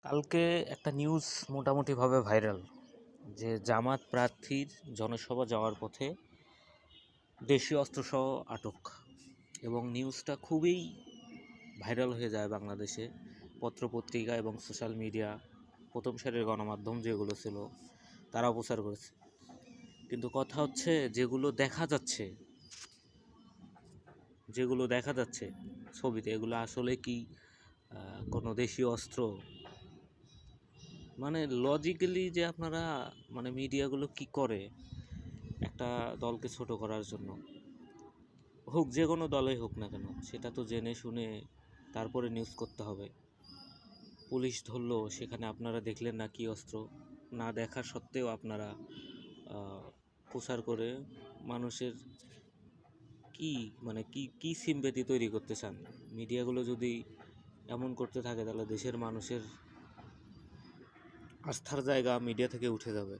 কালকে একটা নিউজ মোটামুটিভাবে ভাইরাল যে জামাত প্রার্থীর জনসভা যাওয়ার পথে দেশীয় অস্ত্রসহ আটক, এবং নিউজটা খুবই ভাইরাল হয়ে যায় বাংলাদেশে। পত্রপত্রিকা এবং সোশ্যাল মিডিয়া, প্রথম সারির গণমাধ্যম যেগুলো ছিল তারা প্রচার করেছে। কিন্তু কথা হচ্ছে যেগুলো দেখা যাচ্ছে ছবিতে, এগুলো আসলে কি কোনো দেশীয় অস্ত্র? মানে লজিক্যালি যে আপনারা মিডিয়াগুলো কি করে একটা দলকে ছোট করার জন্য, হোক যে কোনো দলই হোক না কেন, সেটা তো জেনে শুনে তারপরে নিউজ করতে হবে। পুলিশ ধরলো, সেখানে আপনারা দেখলেন না কি অস্ত্র, না দেখার সত্ত্বেও আপনারা প্রচার করে মানুষের কি কি কি সিম্প্যাথি তৈরি করতে চান? মিডিয়াগুলো যদি এমন করতে থাকে তাহলে দেশের মানুষের আস্থার জায়গা মিডিয়া থেকে উঠে যাবে।